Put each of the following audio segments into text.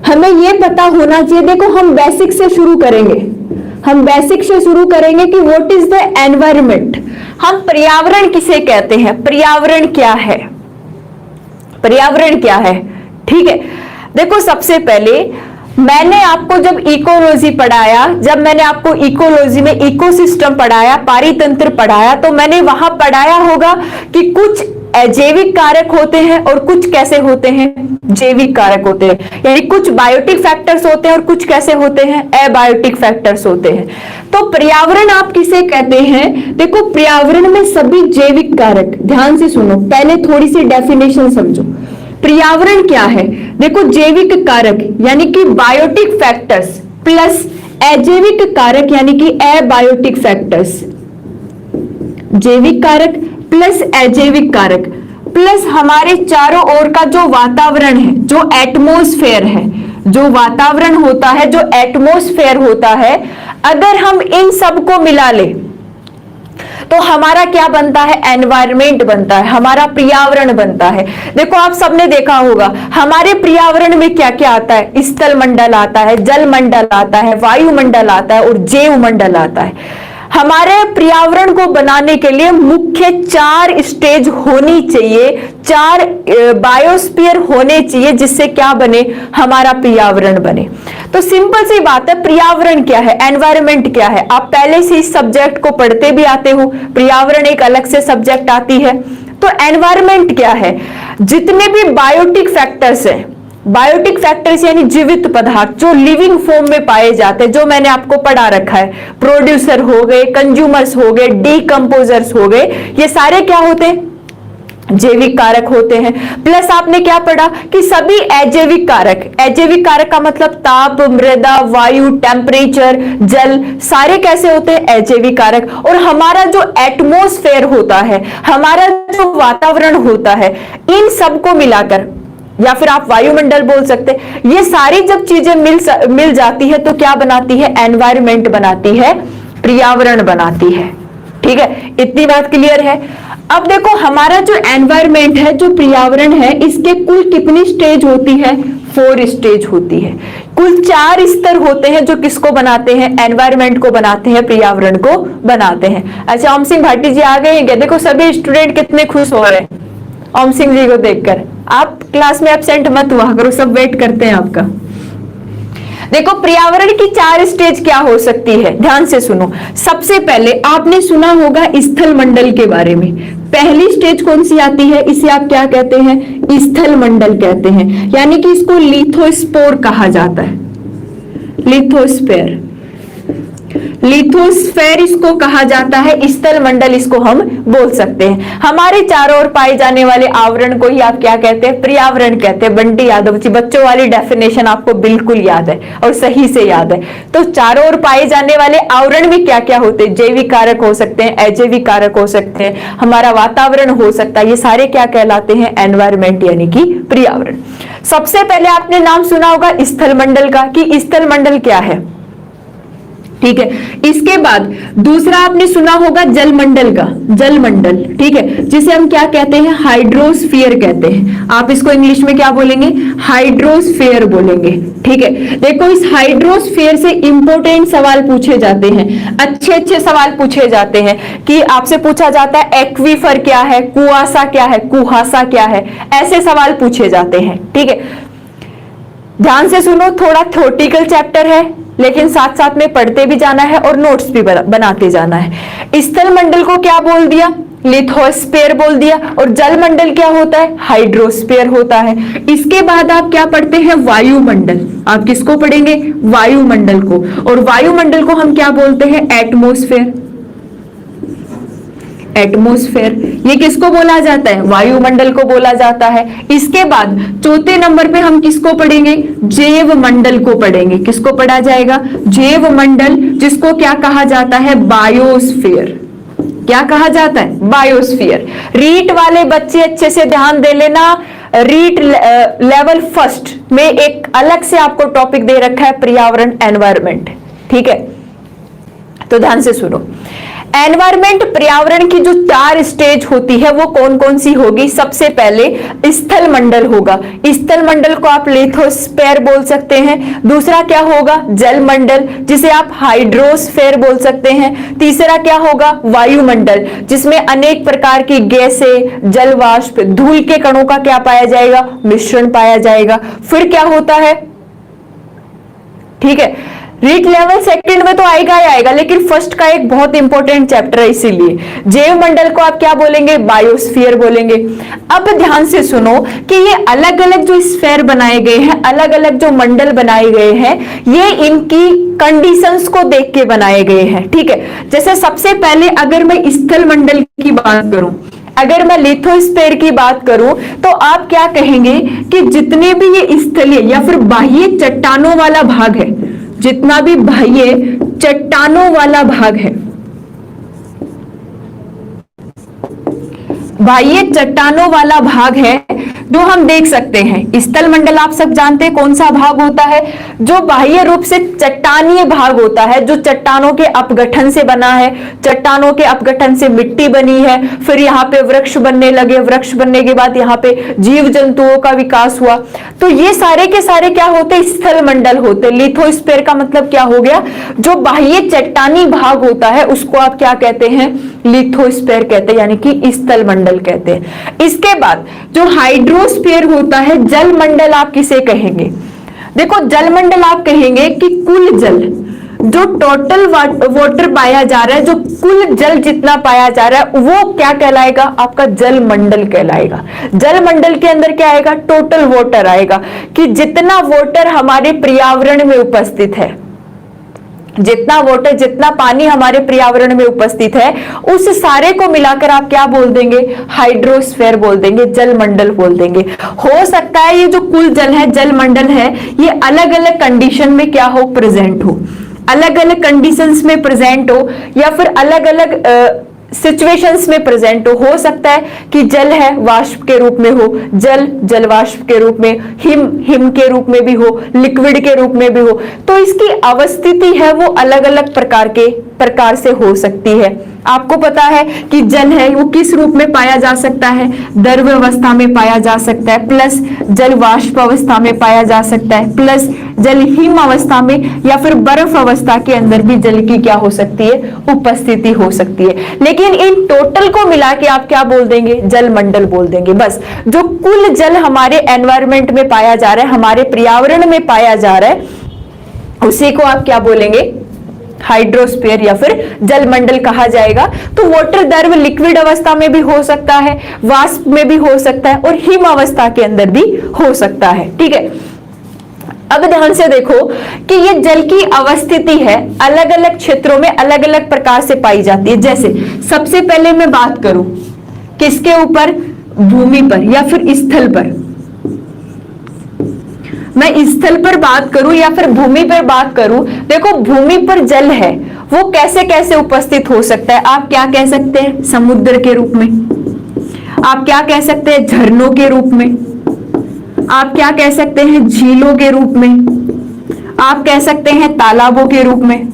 हमें ये पता होना चाहिए। देखो हम बेसिक से शुरू करेंगे, हम बेसिक से शुरू करेंगे कि व्हाट इज द एनवायरमेंट। हम पर्यावरण किसे कहते हैं, पर्यावरण क्या है, पर्यावरण क्या है। ठीक है, देखो सबसे पहले मैंने आपको जब इकोलॉजी पढ़ाया, जब मैंने आपको इकोलॉजी में इकोसिस्टम पढ़ाया, पारितंत्र पढ़ाया, तो मैंने वहां पढ़ाया होगा कि कुछ अजैविक कारक होते हैं और कुछ कैसे होते हैं, जैविक कारक होते हैं। यानी कुछ बायोटिक फैक्टर्स होते हैं और कुछ कैसे होते हैं, एबायोटिक फैक्टर्स होते हैं। तो पर्यावरण आप किसे कहते हैं, देखो पर्यावरण में सभी जैविक कारक, ध्यान से सुनो, पहले थोड़ी सी डेफिनेशन समझो। पर्यावरण क्या है, देखो जैविक कारक यानी कि बायोटिक फैक्टर्स प्लस अजैविक कारक यानी कि एबायोटिक फैक्टर्स, जैविक कारक प्लस अजैविक कारक प्लस हमारे चारों ओर का जो वातावरण है, जो एटमॉस्फेयर है, जो वातावरण होता है, जो एटमॉस्फेयर होता है, अगर हम इन सबको मिला ले तो हमारा क्या बनता है, एनवायरमेंट बनता है, हमारा पर्यावरण बनता है। देखो आप सबने देखा होगा हमारे पर्यावरण में क्या क्या आता है, स्थल मंडल आता है, जल मंडल आता है, वायुमंडल आता है और जैव मंडल आता है। हमारे पर्यावरण को बनाने के लिए मुख्य 4 स्टेज होनी चाहिए, 4 बायोस्फीयर होने चाहिए, जिससे क्या बने, हमारा पर्यावरण बने। तो सिंपल सी बात है, पर्यावरण क्या है, एनवायरमेंट क्या है, आप पहले से इस सब्जेक्ट को पढ़ते भी आते हो, पर्यावरण एक अलग से सब्जेक्ट आती है। तो एनवायरमेंट क्या है, जितने भी बायोटिक फैक्टर्स हैं, बायोटिक फैक्टर्स यानी जीवित पदार्थ जो लिविंग फॉर्म में पाए जाते हैं, जो मैंने आपको पढ़ा रखा है, प्रोड्यूसर हो गए, कंज्यूमर्स हो गए, डीकंपोजर्स हो गए, ये सारे क्या होते हैं, जैविक कारक होते हैं। प्लस आपने क्या पढ़ा कि सभी अजैविक कारक, अजैविक कारक का मतलब ताप, मृदा, वायु, टेम्परेचर, जल, सारे कैसे होते हैं, अजैविक कारक। और हमारा जो एटमॉस्फेयर होता है, हमारा जो वातावरण होता है, इन सबको मिलाकर, या फिर आप वायुमंडल बोल सकते हैं, ये सारी जब चीजें मिल जाती है तो क्या बनाती है, एनवायरमेंट बनाती है, पर्यावरण बनाती है। ठीक है, इतनी बात क्लियर है। अब देखो हमारा जो एनवायरमेंट है, जो पर्यावरण है, इसके कुल कितनी स्टेज होती है, 4 स्टेज होती है। कुल 4 स्तर होते हैं जो किसको बनाते हैं, एनवायरमेंट को बनाते हैं, पर्यावरण को बनाते हैं। अच्छा ओम सिंह भाटी जी आ गए हैं क्या, देखो सभी स्टूडेंट कितने खुश हो रहे हैं ओम सिंह जी को देखकर। आप क्लास में एब्सेंट मत हुआ करो, सब वेट करते हैं आपका। देखो पर्यावरण की 4 स्टेज क्या हो सकती है, ध्यान से सुनो। सबसे पहले आपने सुना होगा स्थल मंडल के बारे में। पहली स्टेज कौन सी आती है, इसे आप क्या कहते हैं, स्थल मंडल कहते हैं, यानी कि इसको लिथोस्फोर कहा जाता है, लिथोस्फेयर, लिथोस्फेयर इसको कहा जाता है, स्थल मंडल इसको हम बोल सकते हैं। हमारे चारों ओर पाए जाने वाले आवरण को ही आप क्या कहते हैं, पर्यावरण कहते हैं। बंटी यादव जी, बच्चों वाली डेफिनेशन आपको बिल्कुल याद है और सही से याद है। तो चारों ओर पाए जाने वाले आवरण में क्या क्या होते हैं, जैविक कारक हो सकते हैं, अजैविक कारक हो सकते हैं, हमारा वातावरण हो सकता है, ये सारे क्या कहलाते हैं, एनवायरमेंट यानी कि पर्यावरण। सबसे पहले आपने नाम सुना होगा स्थल मंडल का, कि स्थल मंडल क्या है, ठीक है। इसके बाद दूसरा आपने सुना होगा जल मंडल का, जल मंडल, ठीक है, जिसे हम क्या कहते हैं, हाइड्रोस्फीयर कहते हैं। आप इसको इंग्लिश में क्या बोलेंगे, हाइड्रोस्फीयर बोलेंगे, ठीक है। देखो इस हाइड्रोस्फीयर से इंपॉर्टेंट सवाल पूछे जाते हैं, अच्छे अच्छे सवाल पूछे जाते हैं, कि आपसे पूछा जाता है एक्वीफर क्या है, कुआसा क्या है, कुहासा क्या है, ऐसे सवाल पूछे जाते हैं, ठीक है। ध्यान से सुनो, थोड़ा थ्योरेटिकल चैप्टर है, लेकिन साथ साथ में पढ़ते भी जाना है और नोट्स भी बनाते जाना है। स्थल मंडल को क्या बोल दिया, लिथोस्फीयर बोल दिया, और जल मंडल क्या होता है, हाइड्रोस्फीयर होता है। इसके बाद आप क्या पढ़ते हैं, वायुमंडल। आप किसको पढ़ेंगे, वायुमंडल को, और वायुमंडल को हम क्या बोलते हैं, एटमॉस्फेयर, एटमॉस्फेयर। ये किसको बोला जाता है, वायुमंडल को बोला जाता है। इसके बाद चौथे नंबर पे हम किसको पढ़ेंगे, जैव मंडल को पढ़ेंगे। किसको पढ़ा जाएगा, जैव मंडल, जिसको क्या कहा जाता है, बायोस्फीयर। क्या कहा जाता है, बायोस्फीयर। रीट वाले बच्चे अच्छे से ध्यान दे लेना, रीट लेवल फर्स्ट में एक अलग से आपको टॉपिक दे रखा है, पर्यावरण, एनवायरमेंट, ठीक है। तो ध्यान से सुनो, एनवायरमेंट पर्यावरण की जो 4 स्टेज होती है वो कौन कौन सी होगी? सबसे पहले स्थल मंडल होगा, स्थल मंडल को आप लिथोस्फेयर बोल सकते हैं। दूसरा क्या होगा? जल मंडल, जिसे आप हाइड्रोस्फेयर बोल सकते हैं। तीसरा क्या होगा? वायुमंडल, जिसमें अनेक प्रकार की गैसें, जल वाष्प, धूल के कणों का क्या पाया जाएगा? मिश्रण पाया जाएगा। फिर क्या होता है? ठीक है, रीट लेवल सेकंड में तो आएगा ही आएगा, लेकिन फर्स्ट का एक बहुत इंपॉर्टेंट चैप्टर है, इसीलिए जैव मंडल को आप क्या बोलेंगे? बायोस्फीयर बोलेंगे। अब ध्यान से सुनो कि ये अलग अलग जो स्फीयर बनाए गए हैं, अलग अलग जो मंडल बनाए गए हैं, ये इनकी कंडीशंस को देख के बनाए गए हैं। ठीक है, जैसे सबसे पहले अगर मैं स्थल मंडल की बात करूं, अगर मैं लिथोस्फीयर की बात करूं, तो आप क्या कहेंगे कि जितने भी ये स्थलीय या फिर बाह्य चट्टानों वाला भाग है, जितना भी बाह्य चट्टानों वाला भाग है, बाह्य चट्टानों वाला भाग है, जो हम देख सकते हैं स्थल मंडल आप सब जानते हैं कौन सा भाग होता है? जो बाह्य रूप से चट्टानीय भाग होता है, जो चट्टानों के अपगठन से बना है, चट्टानों के अपगठन से मिट्टी बनी है, फिर यहाँ पे वृक्ष बनने लगे, वृक्ष बनने के बाद यहाँ पे जीव जंतुओं का विकास हुआ, तो ये सारे के सारे क्या होते? स्थल मंडल होते। लिथोस्फीयर का मतलब क्या हो गया? जो बाह्य चट्टानी भाग होता है उसको आप क्या कहते हैं? लिथोस्फीयर कहते हैं, यानी कि स्थल मंडल कहते हैं। इसके बाद जो हाइड्रोस्फीयर होता है, जल मंडल आप किसे कहेंगे? देखो, जल मंडल आप कहेंगे कि कुल जल, जो टोटल वाटर पाया जा रहा है, जो कुल जल जितना पाया जा रहा है, वो क्या कहलाएगा? आपका जल मंडल कहलाएगा। जल मंडल के अंदर क्या आएगा? टोटल वाटर आएगा, कि जितना वाटर हमारे पर्यावरण में उपस्थित है, जितना वाटर, जितना पानी हमारे पर्यावरण में उपस्थित है, उस सारे को मिलाकर आप क्या बोल देंगे? हाइड्रोस्फीयर बोल देंगे, जल मंडल बोल देंगे। हो सकता है ये जो कुल जल है, जल मंडल है, ये अलग अलग कंडीशन में क्या हो? प्रेजेंट हो, अलग अलग कंडीशंस में प्रेजेंट हो, या फिर अलग अलग सिचुएशंस में प्रेजेंट हो सकता है कि जल है वाष्प के रूप में हो, जल जल वाष्प के रूप में, हिम हिम के रूप में भी हो, लिक्विड के रूप में भी हो, तो इसकी अवस्थिति है वो अलग अलग प्रकार से हो सकती है। आपको पता है कि जल है वो किस रूप में पाया जा सकता है? द्रव अवस्था में पाया जा सकता है, प्लस जल वाष्प अवस्था में पाया जा सकता है, प्लस जल हिम अवस्था में, या फिर बर्फ अवस्था के अंदर भी जल की क्या हो सकती है? उपस्थिति हो सकती है। लेकिन इन टोटल को मिला के आप क्या बोल देंगे? जल मंडल बोल देंगे। बस जो कुल जल हमारे एनवायरमेंट में पाया जा रहा है, हमारे पर्यावरण में पाया जा रहा है, उसी को आप क्या बोलेंगे? हाइड्रोस्फीयर या फिर जल मंडल कहा जाएगा। तो वाटर द्रव लिक्विड अवस्था में भी हो सकता है, वाष्प में भी हो सकता है, और हिम अवस्था के अंदर भी हो सकता है। ठीक है, अब ध्यान से देखो कि ये जल की अवस्थिति है, अलग अलग क्षेत्रों में अलग अलग प्रकार से पाई जाती है। जैसे सबसे पहले मैं बात करूं किसके ऊपर? भूमि पर या फिर स्थल पर। मैं स्थल पर बात करूं या फिर भूमि पर बात करूं, देखो भूमि पर जल है वो कैसे कैसे उपस्थित हो सकता है? आप क्या कह सकते हैं? समुद्र के रूप में, आप क्या कह सकते हैं? झरनों के रूप में, आप क्या कह सकते हैं? झीलों के रूप में, आप कह सकते हैं तालाबों के रूप में।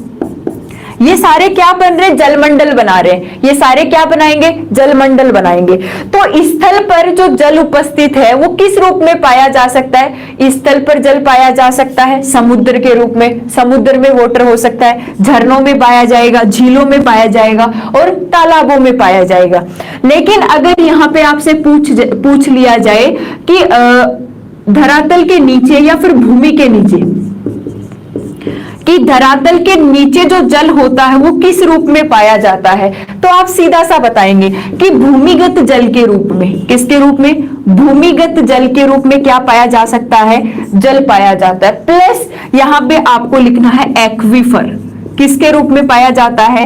ये सारे क्या बन रहे? जलमंडल बना रहे हैं। ये सारे क्या बनाएंगे? जलमंडल बनाएंगे। तो स्थल पर जो जल उपस्थित है वो किस रूप में पाया जा सकता है? स्थल पर जल पाया जा सकता है समुद्र के रूप में, समुद्र में वाटर हो सकता है, झरनों में पाया जाएगा, झीलों में पाया जाएगा और तालाबों में पाया जाएगा। लेकिन अगर यहाँ पे आपसे पूछ लिया जाए कि धरातल के नीचे या फिर भूमि के नीचे, कि धरातल के नीचे जो जल होता है वो किस रूप में पाया जाता है, तो आप सीधा सा बताएंगे कि भूमिगत जल के रूप में। किसके रूप में? भूमिगत जल के रूप में क्या पाया जा सकता है? जल पाया जाता है। प्लस यहां पे आपको लिखना है एक्वीफर। किसके रूप में पाया जाता है?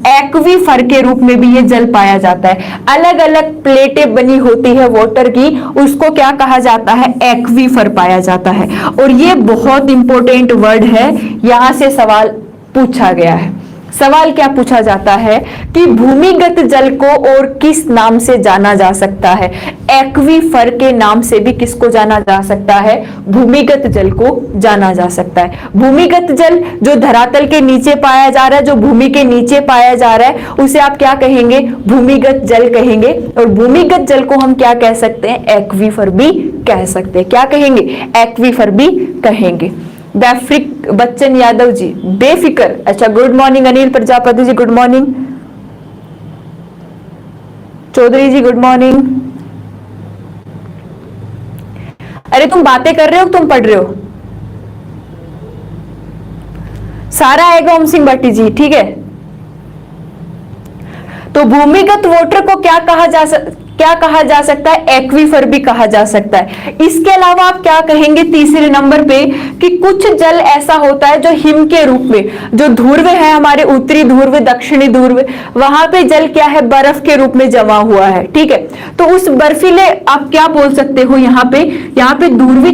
एक्वीफर के रूप में भी ये जल पाया जाता है। अलग अलग प्लेटें बनी होती है वाटर की, उसको क्या कहा जाता है? एक्वीफर पाया जाता है। और ये बहुत इंपॉर्टेंट वर्ड है, यहां से सवाल पूछा गया है। सवाल क्या पूछा जाता है कि भूमिगत जल को और किस नाम से जाना जा सकता है? एक्वीफर के नाम से भी किसको जाना जा सकता है? भूमिगत जल को जाना जा सकता है। भूमिगत जल जो धरातल के नीचे पाया जा रहा है, जो भूमि के नीचे पाया जा रहा है, उसे आप क्या कहेंगे? भूमिगत जल कहेंगे। और भूमिगत जल को हम क्या कह सकते हैं? एक्वीफर भी कह सकते हैं। क्या कहेंगे? एक्वीफर भी कहेंगे। बेफिक्र बच्चन यादव जी, बेफिक्र। अच्छा, good morning Anil Prajapati ji, good morning. Chaudhary जी, गुड मॉर्निंग। अरे तुम बातें कर रहे हो, तुम पढ़ रहे हो? सारा आएगा ओम सिंह भट्टी जी, ठीक है। तो भूमिगत वाटर को क्या कहा जा सकता है? एक्वीफर भी कहा जा सकता है। इसके अलावा आप क्या कहेंगे तीसरे नंबर पे कि कुछ जल ऐसा होता है जो हिम के रूप में, जो ध्रुव है हमारे, उत्तरी ध्रुव, दक्षिणी ध्रुव, वहां पे जल क्या है? बर्फ के रूप में जमा हुआ है, ठीक है। तो उस बर्फीले आप क्या बोल सकते हो? यहाँ पे ध्रुवीय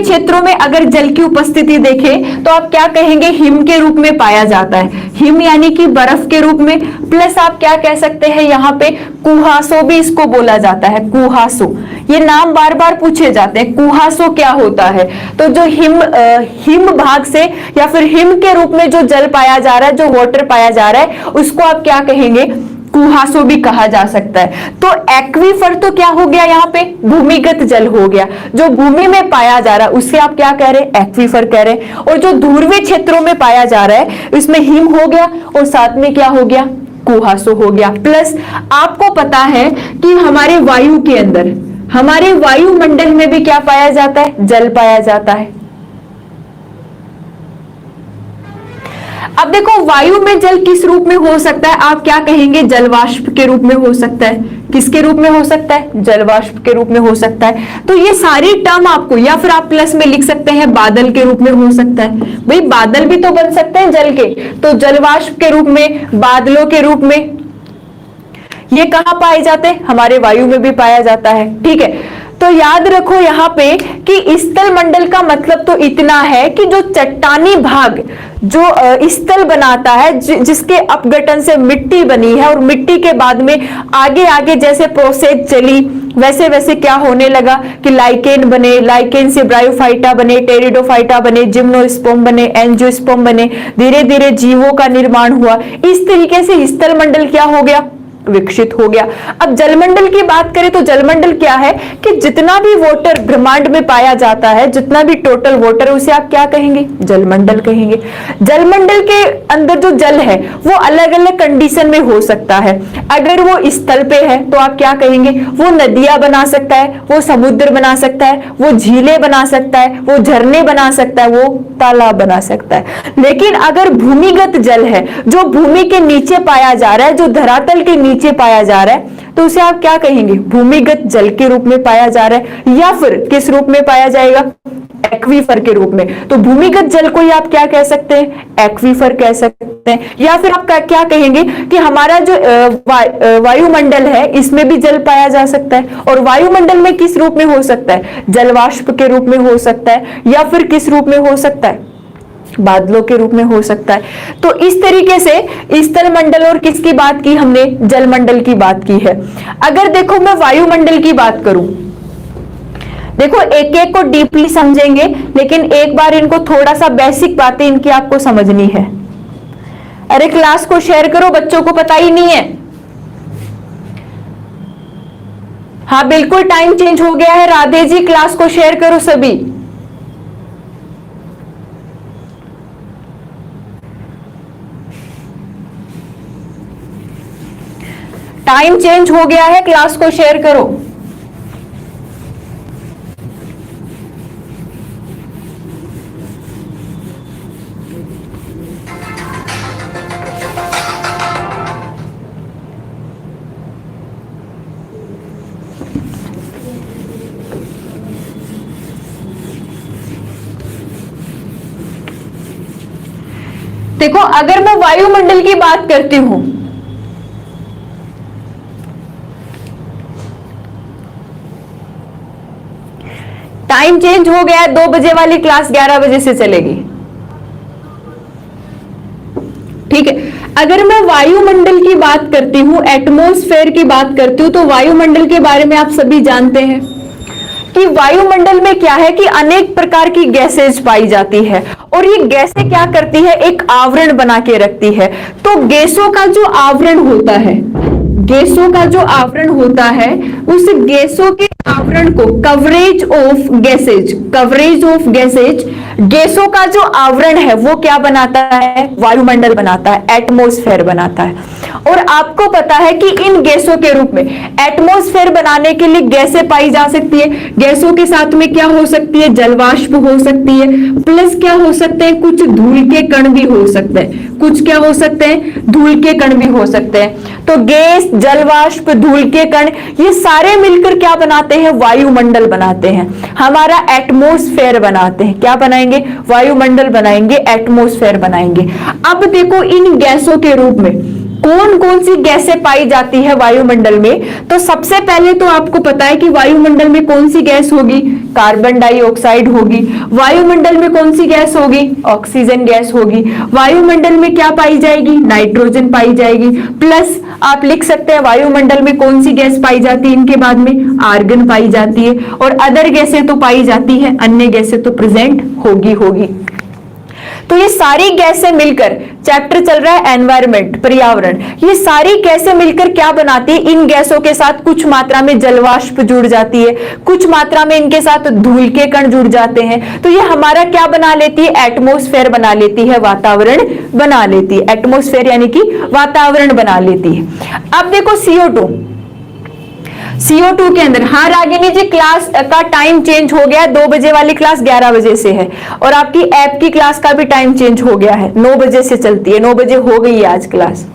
क्षेत्रों में अगर जल की उपस्थिति देखें तो आप क्या कहेंगे? हिम के रूप में पाया जाता है। हिम यानी कि बर्फ के रूप में, प्लस आप क्या कह सकते हैं? यहाँ पे कुहासो भी इसको बोला जाता है। कुहासो, ये नाम बार बार पूछे जाते हैं। कुहासो क्या होता है? तो जो हिम भाग से या फिर हिम के रूप में जो जल पाया जा रहा है, जो वाटर पाया जा रहा है, उसको आप क्या कहेंगे? कुहासो भी कहा जा सकता है। तो एक्वीफर तो क्या हो गया? यहाँ पे भूमिगत जल हो गया, जो भूमि में पाया जा रहा है, उससे आप क्या कह रहे हैं? एक्वीफर कह रहे हैं। और जो ध्रुवीय क्षेत्रों में पाया जा रहा है, इसमें हिम हो गया और साथ में क्या हो गया? कुहासो हो गया। प्लस आपको पता है कि हमारे वायु के अंदर, हमारे वायुमंडल में भी क्या पाया जाता है? जल पाया जाता है। अब देखो, वायु में जल किस रूप में हो सकता है? आप क्या कहेंगे? जलवाष्प के रूप में हो सकता है। किसके रूप में हो सकता है? जलवाष्प के रूप में हो सकता है। तो ये सारी टर्म आपको, या फिर आप प्लस में लिख सकते हैं बादल के रूप में हो सकता है। भाई बादल भी तो बन सकते हैं जल के, तो जलवाष्प के रूप में, बादलों के रूप में, ये कहां पाए जाते हैं? हमारे वायु में भी पाया जाता है, ठीक है। तो याद रखो यहाँ पे कि स्थल मंडल का मतलब तो इतना है कि जो चट्टानी भाग जो स्थल बनाता है, जिसके अपघटन से मिट्टी बनी है, और मिट्टी के बाद में आगे आगे जैसे प्रोसेस चली, वैसे वैसे क्या होने लगा कि लाइकेन बने, लाइकेन से ब्रायोफाइटा बने, टेरिडोफाइटा बने, जिम्नोस्पर्म बने, एंजियोस्पर्म बने, धीरे धीरे जीवों का निर्माण हुआ। इस तरीके से स्थल मंडल क्या हो गया? विकसित हो गया। अब जलमंडल की बात करें तो जलमंडल क्या है कि जितना भी वाटर ब्रह्मांड में पाया जाता है, जितना भी टोटल वाटर, उसे आप क्या कहेंगे? जलमंडल कहेंगे। जलमंडल के अंदर जो जल है वो अलग अलग कंडीशन में हो सकता है। अगर वो स्थल पे है तो आप क्या कहेंगे? वो नदियां बना सकता है, वो समुद्र बना सकता है, वो झीलें बना सकता है, वो झरने बना सकता है, वो तालाब बना सकता है। लेकिन अगर भूमिगत जल है, जो भूमि के नीचे पाया जा रहा है, जो धरातल के नीचे पाया जा रहा है, तो उसे आप क्या कहेंगे? भूमिगत जल के रूप में पाया जा रहा है। या फिर किस रूप में पाया जाएगा? एक्वीफर के रूप में। तो भूमिगत जल को ही आप क्या कह सकते हैं? एक्वीफर कह सकते हैं। या फिर आप क्या कहेंगे कि हमारा जो वायुमंडल है, इसमें भी जल पाया जा सकता है। और वायुमंडल में किस रूप में हो सकता है? जलवाष्प के रूप में हो सकता है। या फिर किस रूप में हो सकता है? बादलों के रूप में हो सकता है। तो इस तरीके से स्थल मंडल और किसकी बात की हमने? जलमंडल की बात की है। अगर देखो मैं वायुमंडल की बात करूं, देखो एक एक को डीपली समझेंगे, लेकिन एक बार इनको थोड़ा सा बेसिक बातें इनकी आपको समझनी है। अरे क्लास को शेयर करो, बच्चों को पता ही नहीं है। हाँ बिल्कुल, टाइम चेंज हो गया है। राधे जी, क्लास को शेयर करो सभी। टाइम चेंज हो गया है, क्लास को शेयर करो। देखो अगर मैं वायुमंडल की बात करती हूं, टाइम चेंज हो गया है, 2 बजे वाली क्लास 11 बजे से चलेगी। अगर मैं वायुमंडल की बात करती हूँ, एटमॉस्फेयर की बात करती हूँ, तो वायुमंडल के बारे में आप सभी जानते हैं कि वायुमंडल में क्या है कि अनेक प्रकार की गैसेज पाई जाती है और ये गैसें क्या करती है, एक आवरण बना के रखती है। तो गैसों का जो आवरण होता है, गैसों का जो आवरण होता है, उस गैसों के आवरण को coverage of gases, coverage of gases, गैसों का जो आवरण है वो क्या बनाता है, वायुमंडल बनाता है, एटमॉस्फेयर बनाता है। और आपको पता है कि इन गैसों के रूप में एटमॉस्फेयर बनाने के लिए गैसें पाई जा सकती है। गैसों के साथ में क्या हो सकती है, जलवाष्प हो सकती है, प्लस क्या हो सकते हैं, कुछ धूल के कण भी हो सकते हैं, कुछ क्या हो सकते हैं, धूल के कण भी हो सकते हैं। तो गैस, जलवाष्प, धूल के कण, ये सारे मिलकर क्या बनाते हैं, वायुमंडल बनाते हैं, हमारा एटमॉस्फेयर बनाते हैं। क्या बनाएंगे, वायुमंडल बनाएंगे, एटमॉस्फेयर बनाएंगे। अब देखो इन गैसों के रूप में कौन कौन सी गैसें पाई जाती है वायुमंडल में। तो सबसे पहले तो आपको पता है कि वायुमंडल में कौन सी गैस होगी, कार्बन डाइऑक्साइड होगी। वायुमंडल में कौन सी गैस होगी, ऑक्सीजन गैस होगी। वायुमंडल में क्या पाई जाएगी, नाइट्रोजन पाई जाएगी। प्लस आप लिख सकते हैं वायुमंडल में कौन सी गैस पाई जाती है, इनके बाद में आर्गन पाई जाती है, और अदर गैसें तो पाई जाती है, अन्य गैसें तो प्रेजेंट होगी। तो ये सारी गैसें मिलकर, चैप्टर चल रहा है एनवायरमेंट, पर्यावरण, ये सारी गैसें मिलकर क्या बनाती है, इन गैसों के साथ कुछ मात्रा में जलवाष्प जुड़ जाती है, कुछ मात्रा में इनके साथ धूल के कण जुड़ जाते हैं। तो ये हमारा क्या बना लेती है, एटमॉस्फेयर बना लेती है, वातावरण बना लेती है। एटमॉस्फेयर यानी कि वातावरण बना लेती है। अब देखो CO2, CO2 के अंदर, हाँ रागिनी जी क्लास का टाइम चेंज हो गया है, 2 बजे वाली क्लास 11 बजे से है, और आपकी ऐप की क्लास का भी टाइम चेंज हो गया है, 9 बजे से चलती है, 9 बजे हो गई है आज क्लास,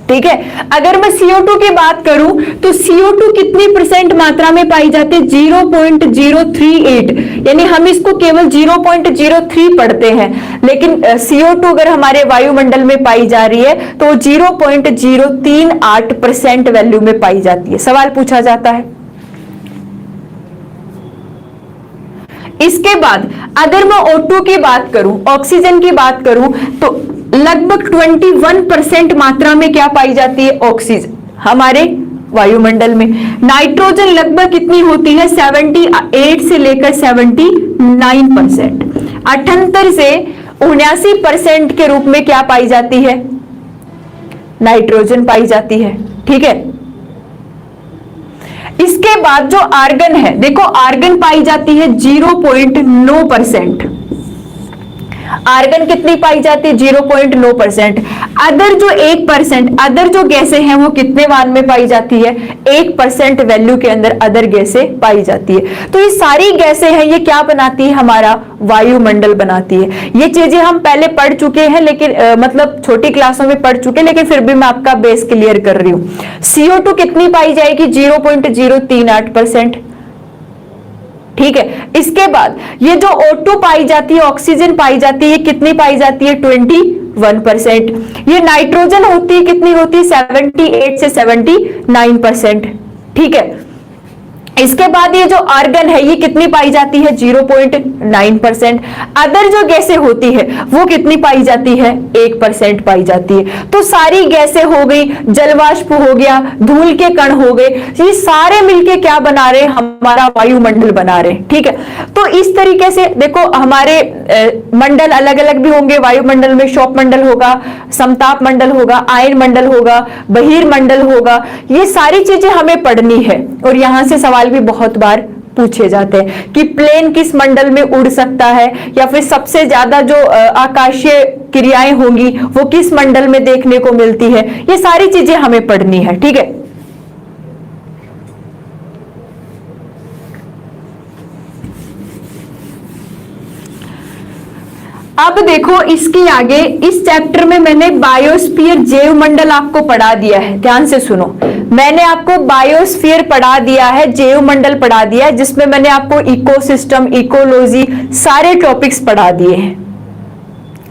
ठीक है। अगर मैं CO2 की बात करूं तो CO2 कितनी परसेंट मात्रा में पाई जाती है, 0.038, यानी हम इसको केवल 0.03 पढ़ते हैं, लेकिन CO2 अगर हमारे वायुमंडल में पाई जा रही है तो 0.038% वैल्यू में पाई जाती है। सवाल पूछा जाता है। इसके बाद अगर मैं O2 की बात करूं, ऑक्सीजन की बात करूं, तो लगभग 21% मात्रा में क्या पाई जाती है, ऑक्सीजन हमारे वायुमंडल में। नाइट्रोजन लगभग कितनी होती है, 78 से लेकर 79%, 78 से 79% के रूप में क्या पाई जाती है, नाइट्रोजन पाई जाती है, ठीक है। इसके बाद जो आर्गन है, देखो आर्गन पाई जाती है 0.9%, आर्गन कितनी पाई जाती है, 0.9%। अदर जो 1%, अदर जो गैसें हैं वो कितने मान में पाई जाती है, 1% वैल्यू के अंदर अदर गैसें पाई जाती है। तो ये सारी गैसें हैं, ये क्या बनाती है, हमारा वायुमंडल बनाती है। ये चीजें हम पहले पढ़ चुके हैं, लेकिन मतलब छोटी क्लासों में पढ़ चुके हैं, लेकिन फिर भी मैं आपका बेस क्लियर कर रही हूं। CO2 कितनी पाई जाएगी, 0.038%, ठीक है। इसके बाद ये जो O2 पाई जाती है, ऑक्सीजन पाई जाती है, कितनी पाई जाती है, 21%। ये नाइट्रोजन होती है, कितनी होती है, 78 से 79%, ठीक है। इसके बाद ये जो आर्गन है ये कितनी पाई जाती है, 0.9%। अदर जो गैसें होती है वो कितनी पाई जाती है, 1% पाई जाती है। तो सारी गैसें हो गई, जलवाष्प हो गया, धूल के कण हो गए, ये सारे मिलके क्या बना रहे, हमारा वायुमंडल बना रहे, ठीक है। तो इस तरीके से देखो हमारे मंडल अलग अलग भी होंगे वायुमंडल में, शोप मंडल होगा, समताप मंडल होगा, आयन मंडल होगा, बहिर्मंडल होगा, ये सारी चीजें हमें पढ़नी है। और यहां से सवाल भी बहुत बार पूछे जाते हैं कि प्लेन किस मंडल में उड़ सकता है, या फिर सबसे ज्यादा जो आकाशीय क्रियाएं होंगी वो किस मंडल में देखने को मिलती है, ये सारी चीजें हमें पढ़नी है, ठीक है। अब देखो इसके आगे इस चैप्टर में मैंने बायोस्फीयर, जैव मंडल आपको पढ़ा दिया है, ध्यान से सुनो। मैंने आपको बायोस्फीयर पढ़ा दिया है, जैव मंडल पढ़ा दिया है, जिसमें मैंने आपको इकोसिस्टम, इकोलॉजी सारे टॉपिक्स पढ़ा दिए हैं,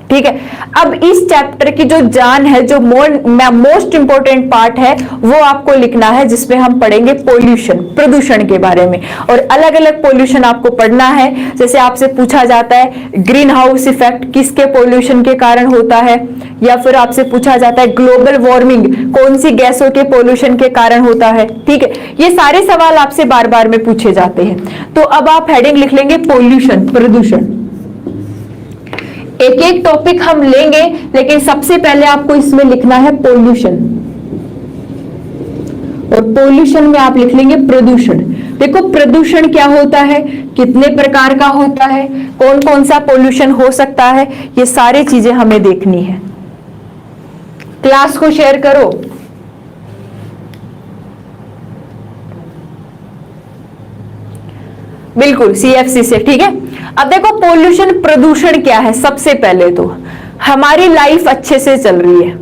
ठीक है। अब इस चैप्टर की जो जान है, जो मोस्ट इंपोर्टेंट पार्ट है, वो आपको लिखना है, जिसमें हम पढ़ेंगे पोल्यूशन, प्रदूषण के बारे में। और अलग अलग पोल्यूशन आपको पढ़ना है। जैसे आपसे पूछा जाता है ग्रीन हाउस इफेक्ट किसके पोल्यूशन के कारण होता है, या फिर आपसे पूछा जाता है ग्लोबल वार्मिंग कौन सी गैसों के पोल्यूशन के कारण होता है। ठीक है, ये सारे सवाल आपसे बार बार में पूछे जाते हैं। तो अब आप हेडिंग लिख लेंगे पोल्यूशन, प्रदूषण। एक एक टॉपिक हम लेंगे, लेकिन सबसे पहले आपको इसमें लिखना है पोल्यूशन, और पोल्यूशन में आप लिख लेंगे प्रदूषण। देखो प्रदूषण क्या होता है, कितने प्रकार का होता है, कौन कौन सा पोल्यूशन हो सकता है, ये सारी चीजें हमें देखनी है। क्लास को शेयर करो। बिल्कुल CFC से, ठीक है। अब देखो पोल्यूशन, प्रदूषण क्या है। सबसे पहले तो हमारी लाइफ अच्छे से चल रही है,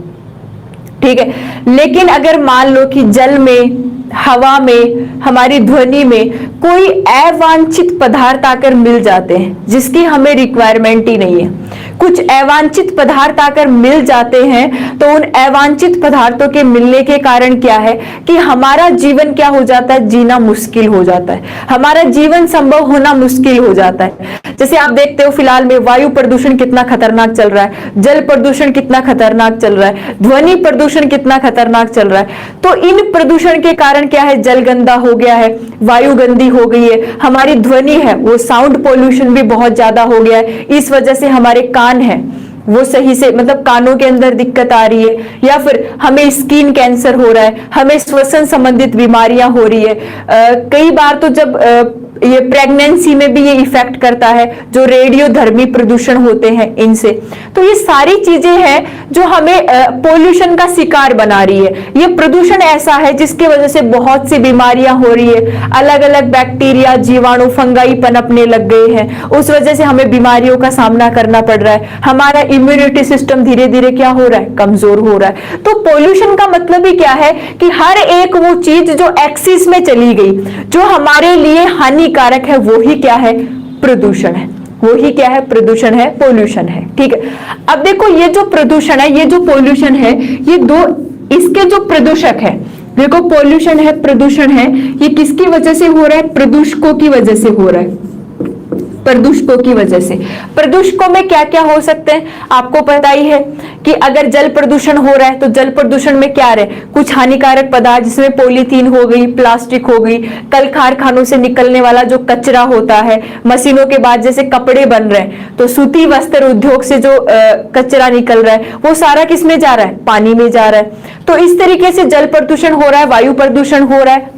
ठीक है, लेकिन अगर मान लो कि जल में, हवा में, हमारी ध्वनि में कोई अवांछित पदार्थ आकर मिल जाते हैं जिसकी हमें रिक्वायरमेंट ही नहीं है, कुछ अवांछित पदार्थ आकर मिल जाते हैं, तो उन अवांछित पदार्थों के मिलने के कारण क्या है कि हमारा जीवन क्या हो जाता है, जीना मुश्किल हो जाता है, हमारा जीवन संभव होना मुश्किल हो जाता है। जैसे आप देखते हो फिलहाल में वायु प्रदूषण कितना खतरनाक चल रहा है, जल प्रदूषण कितना खतरनाक चल रहा है, ध्वनि प्रदूषण कितना खतरनाक चल रहा है। तो इन प्रदूषण के कारण क्या है, जल गंदा हो गया है, वायु गंदी हो गई है, हमारी ध्वनि है वो साउंड पोल्यूशन भी बहुत ज्यादा हो गया है। इस वजह से हमारे कान है वो सही से, मतलब कानों के अंदर दिक्कत आ रही है, या फिर हमें स्किन कैंसर हो रहा है, हमें श्वसन संबंधित बीमारियां हो रही है। कई बार तो जब ये प्रेगनेंसी में भी ये इफेक्ट करता है, जो रेडियोधर्मी प्रदूषण होते हैं इनसे। तो ये सारी चीजें हैं जो हमें पोल्यूशन का शिकार बना रही है। ये प्रदूषण ऐसा है जिसकी वजह से बहुत सी बीमारियां हो रही है, अलग अलग बैक्टीरिया, जीवाणु, फंगाई पनपने लग गए हैं, उस वजह से हमें बीमारियों का सामना करना पड़ रहा है। हमारा इम्यूनिटी सिस्टम धीरे धीरे क्या हो रहा है, कमजोर हो रहा है। तो पोल्यूशन का मतलब ही क्या है कि हर एक वो चीज जो एक्सिस में चली गई, जो हमारे लिए हानिकारक है, वो ही क्या है, प्रदूषण है, वो ही क्या है, प्रदूषण है, पोल्यूशन है। ठीक है। अब देखो ये जो प्रदूषण है, ये जो पोल्यूशन है, ये दो, इसके जो प्रदूषक है, देखो पोल्यूशन है, प्रदूषण है, ये किसकी वजह से हो रहा है, प्रदूषकों की वजह से हो रहा है, प्रदूषकों की वजह से। प्रदूषकों में क्या क्या हो सकते हैं, आपको पता ही है कि अगर जल प्रदूषण हो रहा है तो जल प्रदूषण में क्या रहे, कुछ हानिकारक पदार्थ, जिसमें पॉलीथीन हो गई, प्लास्टिक हो गई, कल कारखानों से निकलने वाला जो कचरा होता है, मशीनों के बाद जैसे कपड़े बन रहे हैं तो सूती वस्त्र उद्योग से जो कचरा निकल रहा है वो सारा किस में जा रहा है, पानी में जा रहा है। तो इस तरीके से जल प्रदूषण हो रहा है, वायु प्रदूषण हो रहा है।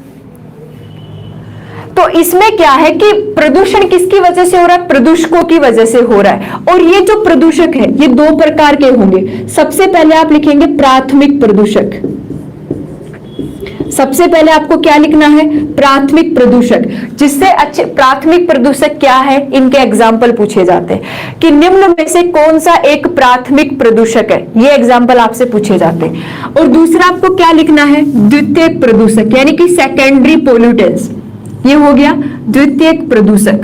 तो इसमें क्या है कि प्रदूषण किसकी वजह से हो रहा है, प्रदूषकों की वजह से हो रहा है। और ये जो प्रदूषक है ये दो प्रकार के होंगे। सबसे पहले आप लिखेंगे प्राथमिक प्रदूषक। सबसे पहले आपको क्या लिखना है, प्राथमिक प्रदूषक। जिससे अच्छे प्राथमिक प्रदूषक क्या है, इनके एग्जाम्पल पूछे जाते हैं कि निम्न में से कौन सा एक प्राथमिक प्रदूषक है, ये एग्जाम्पल आपसे पूछे जाते हैं। और दूसरा आपको क्या लिखना है, द्वितीयक प्रदूषक, यानी कि सेकेंडरी पोल्यूटेंट्स। ये हो गया द्वितीयक प्रदूषक,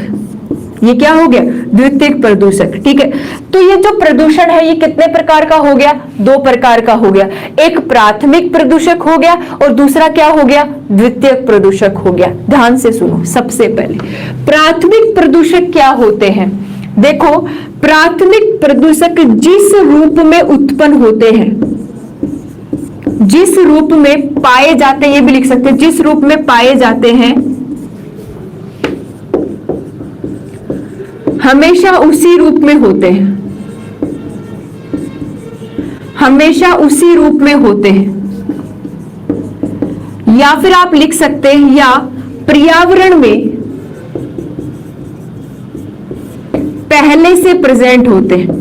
ये क्या हो गया, द्वितीयक प्रदूषक। ठीक है। तो ये जो प्रदूषण है ये कितने प्रकार का हो गया, दो प्रकार का हो गया। एक प्राथमिक प्रदूषक हो गया और दूसरा क्या हो गया, द्वितीयक प्रदूषक हो गया। ध्यान से सुनो। सबसे पहले प्राथमिक प्रदूषक क्या होते हैं, देखो प्राथमिक प्रदूषक जिस रूप में उत्पन्न होते हैं, जिस रूप में पाए जाते हैं, ये भी लिख सकते हैं, जिस रूप में पाए जाते हैं हमेशा उसी रूप में होते हैं, हमेशा उसी रूप में होते हैं। या फिर आप लिख सकते हैं या पर्यावरण में पहले से प्रेजेंट होते हैं,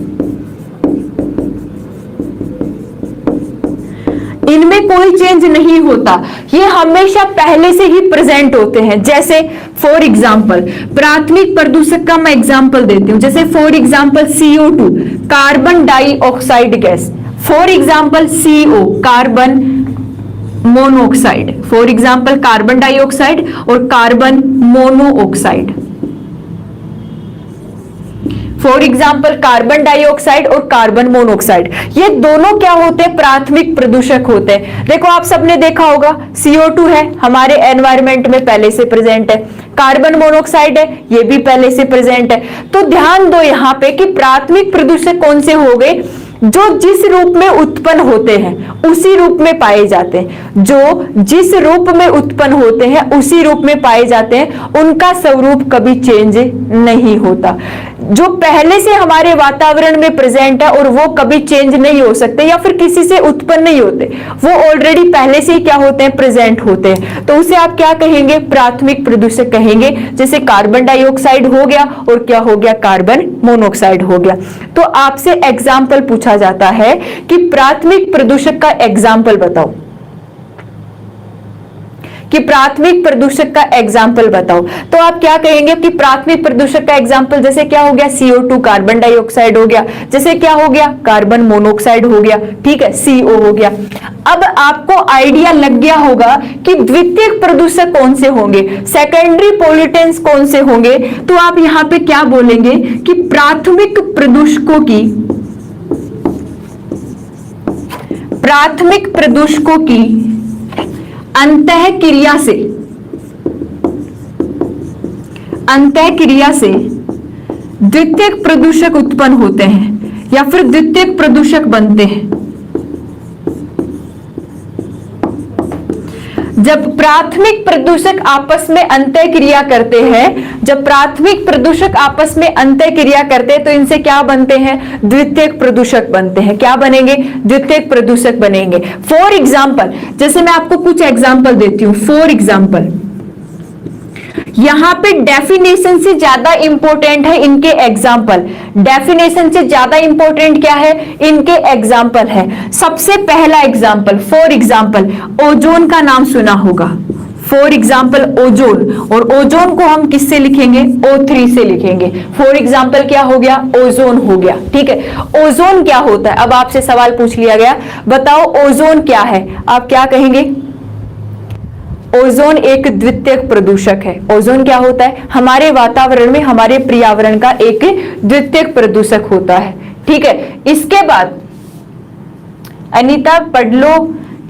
इनमें कोई चेंज नहीं होता, ये हमेशा पहले से ही प्रेजेंट होते हैं। जैसे फॉर एग्जाम्पल प्राथमिक प्रदूषक का मैं एग्जाम्पल देती हूं, जैसे for example CO2 carbon dioxide gas, for example CO carbon monoxide, for example carbon dioxide और carbon monoxide. For example carbon dioxide और कार्बन मोनोऑक्साइड, ये दोनों क्या होते हैं, प्राथमिक प्रदूषक होते हैं। देखो आप सबने देखा होगा CO2 है, हमारे एनवायरमेंट में पहले से प्रेजेंट है, कार्बन मोनोऑक्साइड है, ये भी पहले से प्रेजेंट है। तो ध्यान दो यहां पे कि प्राथमिक प्रदूषक कौन से हो गए, जो जिस रूप में उत्पन्न होते हैं उसी रूप में पाए जाते हैं, जो जिस रूप में उत्पन्न होते हैं उसी रूप में पाए जाते हैं, उनका स्वरूप कभी चेंज नहीं होता। जो पहले से हमारे वातावरण में प्रेजेंट है और वो कभी चेंज नहीं हो सकते या फिर किसी से उत्पन्न नहीं होते, वो ऑलरेडी पहले से ही क्या होते हैं, प्रेजेंट होते हैं। तो उसे आप क्या कहेंगे, प्राथमिक प्रदूषक कहेंगे। जैसे कार्बन डाइऑक्साइड हो गया और क्या हो गया, कार्बन मोनोऑक्साइड हो गया। तो आपसे एग्जाम्पल पूछा जाता है कि प्राथमिक प्रदूषक का एग्जाम्पल बताओ, कि प्राथमिक प्रदूषक का एग्जाम्पल बताओ। तो आप क्या कहेंगे कि प्राथमिक प्रदूषक का एग्जाम्पल जैसे क्या हो गया, CO2 कार्बन डाइऑक्साइड हो गया, जैसे क्या हो गया, कार्बन मोनोऑक्साइड हो गया, ठीक है, CO हो गया। अब आपको आइडिया लग गया होगा कि द्वितीयक प्रदूषक कौन से होंगे, सेकेंडरी पॉल्यूटेंट्स कौन से होंगे। तो आप यहां पे क्या बोलेंगे कि प्राथमिक प्रदूषकों की अंतःक्रिया से द्वितीयक प्रदूषक उत्पन्न होते हैं या फिर द्वितीयक प्रदूषक बनते हैं। जब प्राथमिक प्रदूषक आपस में अंतःक्रिया करते हैं, जब प्राथमिक प्रदूषक आपस में अंतःक्रिया करते हैं तो इनसे क्या बनते हैं, द्वितीयक प्रदूषक बनते हैं। क्या बनेंगे, द्वितीयक प्रदूषक बनेंगे। फॉर एग्जाम्पल, जैसे मैं आपको कुछ एग्जाम्पल देती हूं। फॉर एग्जाम्पल, यहां पे डेफिनेशन से ज्यादा इंपॉर्टेंट है इनके एग्जाम्पल। डेफिनेशन से ज्यादा इंपॉर्टेंट क्या है, इनके एग्जाम्पल है। सबसे पहला एग्जाम्पल, फॉर एग्जाम्पल ओजोन का नाम सुना होगा। फॉर एग्जाम्पल ओजोन, और ओजोन को हम किससे लिखेंगे, O3 से लिखेंगे। फॉर एग्जाम्पल क्या हो गया, ओजोन हो गया, ठीक है। ओजोन क्या होता है, अब आपसे सवाल पूछ लिया गया, बताओ ओजोन क्या है, आप क्या कहेंगे, ओजोन एक द्वितीयक प्रदूषक है। ओजोन क्या होता है, हमारे वातावरण में, हमारे पर्यावरण का एक द्वितीयक प्रदूषक होता है, ठीक है। इसके बाद अनीता पढ़ लो,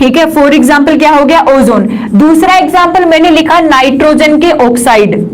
ठीक है। फॉर एग्जाम्पल क्या हो गया, ओजोन। दूसरा एग्जाम्पल मैंने लिखा नाइट्रोजन के ऑक्साइड।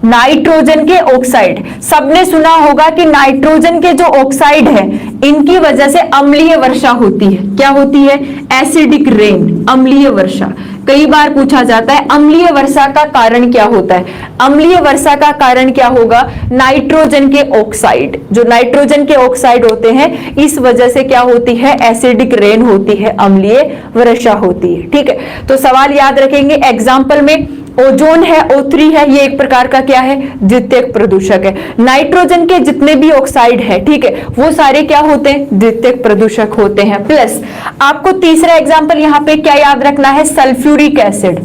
नाइट्रोजन के ऑक्साइड, सबने सुना होगा कि नाइट्रोजन के जो ऑक्साइड है इनकी वजह से अम्लीय वर्षा होती है। क्या होती है, एसिडिक रेन, अम्लीय वर्षा। कई बार पूछा जाता है अम्लीय वर्षा का कारण क्या होता है। अम्लीय वर्षा का कारण क्या होगा, नाइट्रोजन के ऑक्साइड। जो नाइट्रोजन के ऑक्साइड होते हैं इस वजह से क्या होती है, एसिडिक रेन होती है, अम्लीय वर्षा होती है, ठीक है। तो सवाल याद रखेंगे, एग्जाम्पल में ओजोन है, O3 है, ये एक प्रकार का क्या है, द्वितीयक प्रदूषक है। नाइट्रोजन के जितने भी ऑक्साइड है, ठीक है, वो सारे क्या होते हैं, द्वितीयक प्रदूषक होते हैं। प्लस आपको तीसरा एग्जांपल यहां पे क्या याद रखना है, सल्फ्यूरिक एसिड।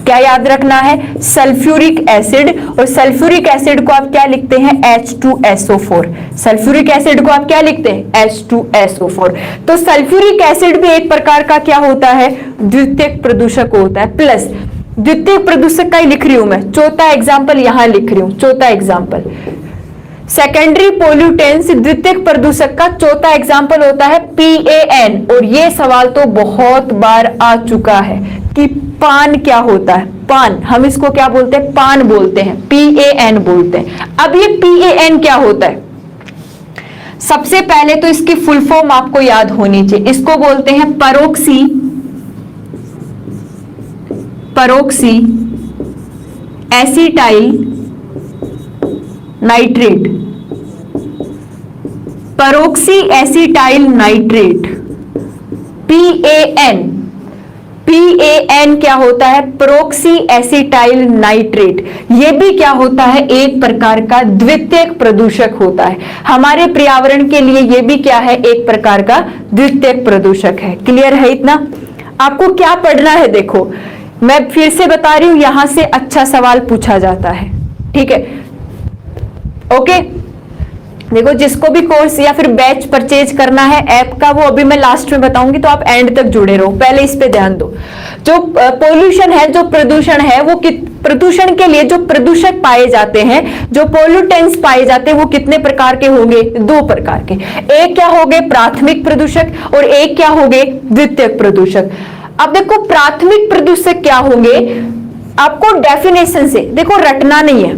क्या याद रखना है, सल्फ्यूरिक एसिड। और सल्फ्यूरिक एसिड को आप क्या लिखते हैं, H2SO4। सल्फ्यूरिक एसिड को आप क्या लिखते हैं, H2SO4। तो सल्फ्यूरिक एसिड भी एक प्रकार का क्या होता है, द्वितीयक प्रदूषक होता है। प्लस द्वितीयक प्रदूषक का ही लिख रही हूं मैं, चौथा एग्जाम्पल यहां लिख रही हूं। चौथा एग्जाम्पल सेकेंडरी पोल्यूटेंट्स, द्वितीयक प्रदूषक का चौथा एग्जाम्पल होता है PAN। और ये सवाल तो बहुत बार आ चुका है कि पान क्या होता है। पान, हम इसको क्या बोलते हैं, पान बोलते हैं, PAN बोलते हैं। अब ये PAN क्या होता है, सबसे पहले तो इसकी फुल फॉर्म आपको याद होनी चाहिए। इसको बोलते हैं peroxy acetyl nitrate. Peroxy acetyl nitrate, PAN। PAN क्या होता है, परोक्सी एसिटाइल नाइट्रेट। ये भी क्या होता है, एक प्रकार का द्वितीयक प्रदूषक होता है। हमारे पर्यावरण के लिए ये भी क्या है, एक प्रकार का द्वितीयक प्रदूषक है। क्लियर है इतना। आपको क्या पढ़ना है, देखो मैं फिर से बता रही हूं, यहां से अच्छा सवाल पूछा जाता है, ठीक है, ओके। देखो, जिसको भी कोर्स या फिर बैच परचेज करना है ऐप का, वो अभी मैं लास्ट में बताऊंगी, तो आप एंड तक जुड़े रहो, पहले इस पे ध्यान दो। जो पोल्यूशन है, जो प्रदूषण है, वो प्रदूषण के लिए जो प्रदूषक पाए जाते हैं, जो पोल्यूटेंट्स पाए जाते हैं, वो कितने प्रकार के होंगे? 2 प्रकार के। एक क्या होंगे? प्राथमिक प्रदूषक, और एक क्या होंगे? द्वितीयक प्रदूषक। अब देखो, प्राथमिक प्रदूषक क्या होंगे, आपको डेफिनेशन से देखो रटना नहीं है,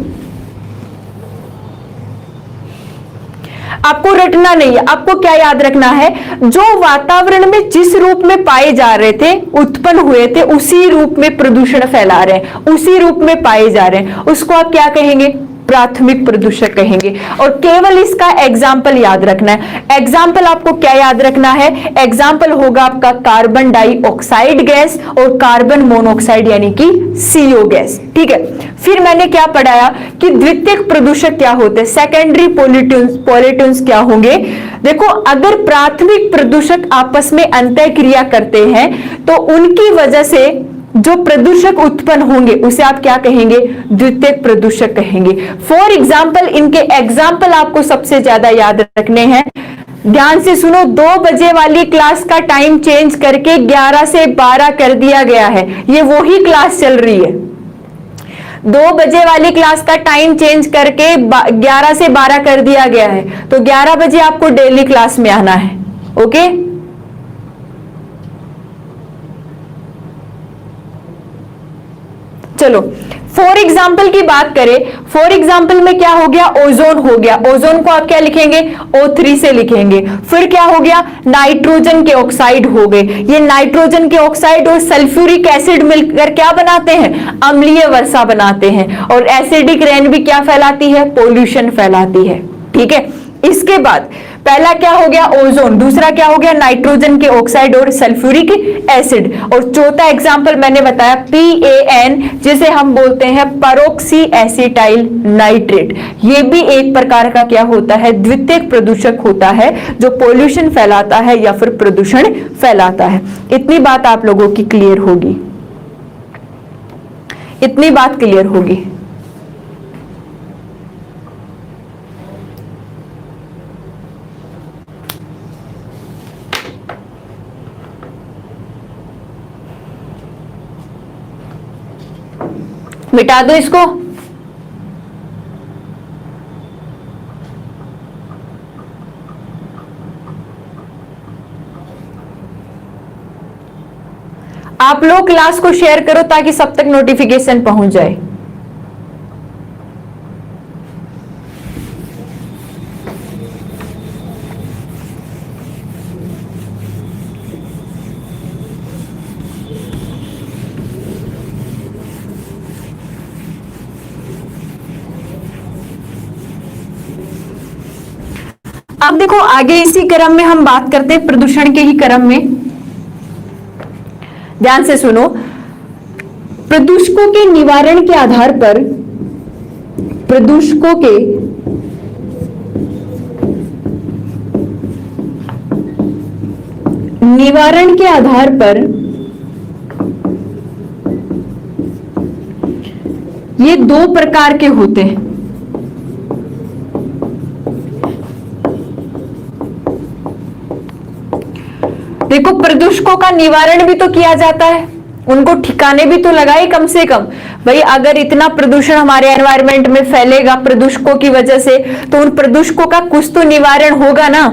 आपको रटना नहीं है, आपको क्या याद रखना है? जो वातावरण में जिस रूप में पाए जा रहे थे, उत्पन्न हुए थे, उसी रूप में प्रदूषण फैला रहे हैं, उसी रूप में पाए जा रहे हैं, उसको आप क्या कहेंगे? प्राथमिक प्रदूषक कहेंगे। और केवल इसका एग्जाम्पल याद रखना है। एग्जाम्पल आपको क्या याद रखना है? एग्जाम्पल होगा आपका कार्बन डाइऑक्साइड गैस और कार्बन मोनोऑक्साइड यानी कि CO गैस। ठीक है, फिर मैंने क्या पढ़ाया कि द्वितीयक प्रदूषक क्या होते हैं, सेकेंडरी पॉल्यूटेंट्स क्या होंगे। देखो, अगर प्राथमिक प्रदूषक आपस में अंतःक्रिया करते हैं तो उनकी वजह से जो प्रदूषक उत्पन्न होंगे उसे आप क्या कहेंगे? द्वितीयक प्रदूषक कहेंगे। फॉर एग्जाम्पल, इनके एग्जाम्पल आपको सबसे ज्यादा याद रखने हैं। ध्यान से सुनो, 2 बजे वाली क्लास का टाइम चेंज करके 11 से 12 कर दिया गया है, ये वही क्लास चल रही है। 2 बजे वाली क्लास का टाइम चेंज करके 11 से 12 कर दिया गया है, तो 11 बजे आपको डेली क्लास में आना है। ओके, चलो फॉर एग्जाम्पल की बात करें। फॉर एग्जाम्पल में क्या हो गया? ओजोन हो गया। ओजोन को आप क्या लिखेंगे? O3 से लिखेंगे। फिर क्या हो गया? नाइट्रोजन के ऑक्साइड हो गए। ये नाइट्रोजन के ऑक्साइड और सल्फ्यूरिक एसिड मिलकर क्या बनाते हैं? अम्लीय वर्षा बनाते हैं। और एसिडिक रेन भी क्या फैलाती है? पोल्यूशन फैलाती है। ठीक है, इसके बाद पहला क्या हो गया? ओजोन। दूसरा क्या हो गया? नाइट्रोजन के ऑक्साइड और सल्फ्यूरिक एसिड। और चौथा एग्जांपल मैंने बताया PAN, जिसे हम बोलते हैं पैरोक्सी एसिटाइल नाइट्रेट। ये भी एक प्रकार का क्या होता है? द्वितीयक प्रदूषक होता है, जो पोल्यूशन फैलाता है या फिर प्रदूषण फैलाता है। इतनी बात आप लोगों की क्लियर होगी, इतनी बात क्लियर होगी। मिटा दो इसको। आप लोग क्लास को शेयर करो ताकि सब तक नोटिफिकेशन पहुंच जाए। अब देखो, आगे इसी क्रम में हम बात करते हैं, प्रदूषण के ही क्रम में। ध्यान से सुनो, प्रदूषकों के निवारण के आधार पर, प्रदूषकों के निवारण के आधार पर ये 2 प्रकार के होते हैं। देखो, प्रदूषकों का निवारण भी तो किया जाता है, उनको ठिकाने भी तो लगाए कम से कम। भाई, अगर इतना प्रदूषण हमारे एनवायरनमेंट में फैलेगा प्रदूषकों की वजह से, तो उन प्रदूषकों का कुछ तो निवारण होगा ना।